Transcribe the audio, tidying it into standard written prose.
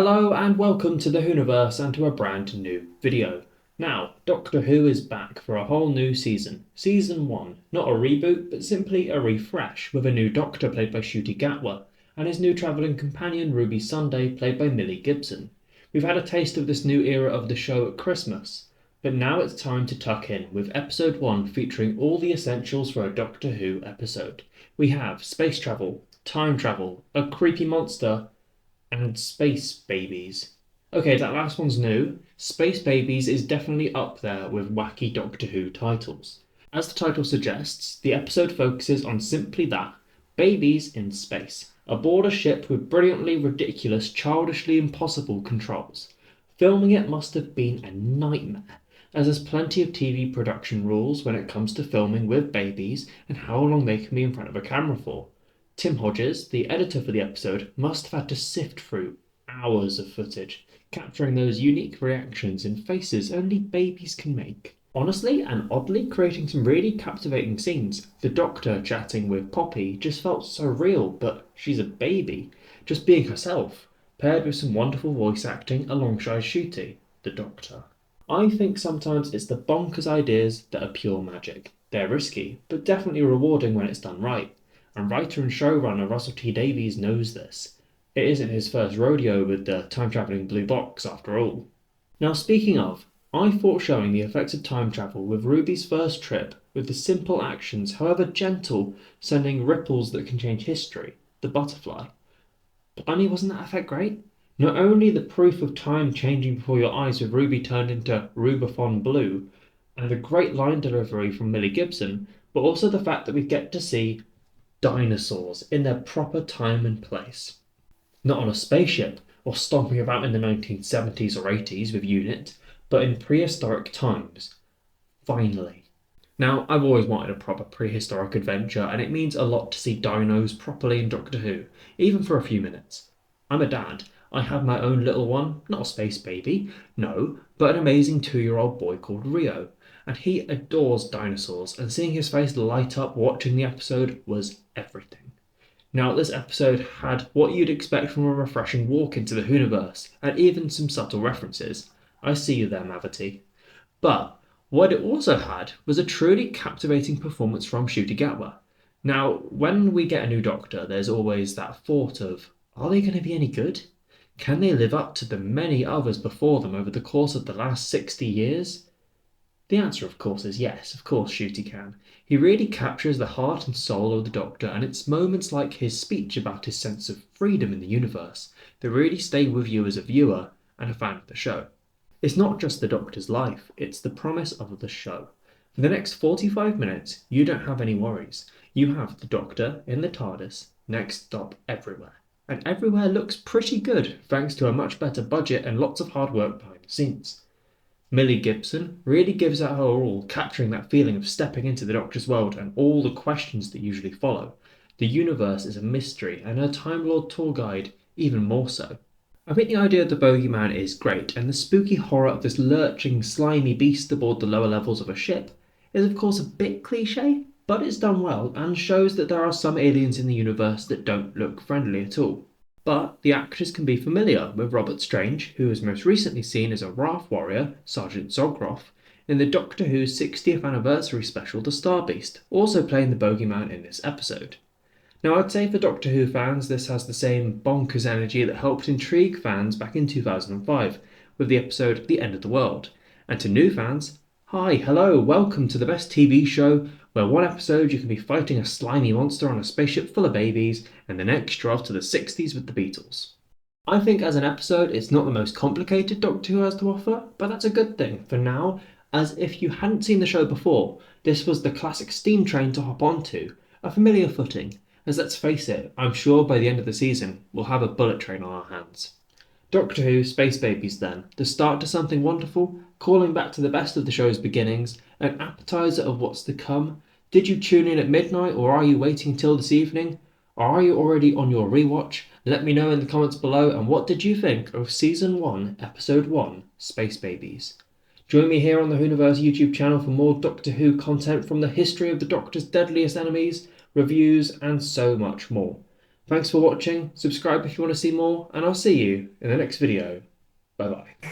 Hello and welcome to the Whoniverse and to a brand new video. Now, Doctor Who is back for a whole new season. Season 1, not a reboot, but simply a refresh, with a new Doctor played by Ncuti Gatwa, and his new travelling companion Ruby Sunday played by Millie Gibson. We've had a taste of this new era of the show at Christmas, but now it's time to tuck in, with episode 1 featuring all the essentials for a Doctor Who episode. We have space travel, time travel, a creepy monster, and Space Babies. Okay, that last one's new. Space Babies is definitely up there with wacky Doctor Who titles. As the title suggests, the episode focuses on simply that, babies in space, aboard a ship with brilliantly ridiculous, childishly impossible controls. Filming it must have been a nightmare, as there's plenty of TV production rules when it comes to filming with babies and how long they can be in front of a camera for. Tim Hodges, the editor for the episode, must have had to sift through hours of footage, capturing those unique reactions and faces only babies can make. Honestly and oddly, creating some really captivating scenes. The Doctor chatting with Poppy just felt so real, but she's a baby, just being herself, paired with some wonderful voice acting alongside Ncuti, the Doctor. I think sometimes it's the bonkers ideas that are pure magic. They're risky, but definitely rewarding when it's done right. And writer and showrunner Russell T Davies knows this. It isn't his first rodeo with the time-travelling blue box, after all. Now, speaking of, I thought showing the effects of time travel with Ruby's first trip, with the simple actions, however gentle, sending ripples that can change history, the butterfly. Blimey, wasn't that effect great? Not only the proof of time changing before your eyes with Ruby turned into Rubicon Blue, and the great line delivery from Millie Gibson, but also the fact that we get to see dinosaurs in their proper time and place. Not on a spaceship or stomping about in the 1970s or 80s with UNIT, but in prehistoric times. Finally. Now, I've always wanted a proper prehistoric adventure, and it means a lot to see dinos properly in Doctor Who, even for a few minutes. I'm a dad. I have my own little one, not a space baby, no, but an amazing 2-year-old boy called Rio, and he adores dinosaurs, and seeing his face light up watching the episode was everything. Now, this episode had what you'd expect from a refreshing walk into the Whoniverse, and even some subtle references. I see you there, Mavity. But what it also had was a truly captivating performance from Ncuti Gatwa. Now, when we get a new Doctor, there's always that thought of, are they going to be any good? Can they live up to the many others before them over the course of the last 60 years? The answer, of course, is yes. Of course Ncuti can. He really captures the heart and soul of the Doctor, and it's moments like his speech about his sense of freedom in the universe that really stay with you as a viewer and a fan of the show. It's not just the Doctor's life, it's the promise of the show. For the next 45 minutes, you don't have any worries. You have the Doctor in the TARDIS, next stop everywhere. And everywhere looks pretty good, thanks to a much better budget and lots of hard work behind the scenes. Millie Gibson really gives out her all, capturing that feeling of stepping into the Doctor's world and all the questions that usually follow. The universe is a mystery, and her Time Lord tour guide even more so. I think the idea of the bogeyman is great, and the spooky horror of this lurching, slimy beast aboard the lower levels of a ship is of course a bit cliche, but it's done well and shows that there are some aliens in the universe that don't look friendly at all. But the actors can be familiar with Robert Strange, who was most recently seen as a Wrath warrior, Sergeant Zogroff, in the Doctor Who 60th anniversary special The Star Beast, also playing the bogeyman in this episode. Now, I'd say for Doctor Who fans, this has the same bonkers energy that helped intrigue fans back in 2005 with the episode The End of the World. And to new fans, hi, hello, welcome to the best TV show where one episode you can be fighting a slimy monster on a spaceship full of babies, and the next you're off to the 60s with the Beatles. I think as an episode, it's not the most complicated Doctor Who has to offer, but that's a good thing for now, as if you hadn't seen the show before, this was the classic steam train to hop onto, a familiar footing, as let's face it, I'm sure by the end of the season, we'll have a bullet train on our hands. Doctor Who Space Babies then, the start to something wonderful, calling back to the best of the show's beginnings, an appetizer of what's to come. Did you tune in at midnight, or are you waiting till this evening? Or are you already on your rewatch? Let me know in the comments below, and what did you think of Season 1, Episode 1, Space Babies? Join me here on the Whoniverse YouTube channel for more Doctor Who content from the history of the Doctor's deadliest enemies, reviews, and so much more. Thanks for watching, subscribe if you want to see more, and I'll see you in the next video. Bye bye.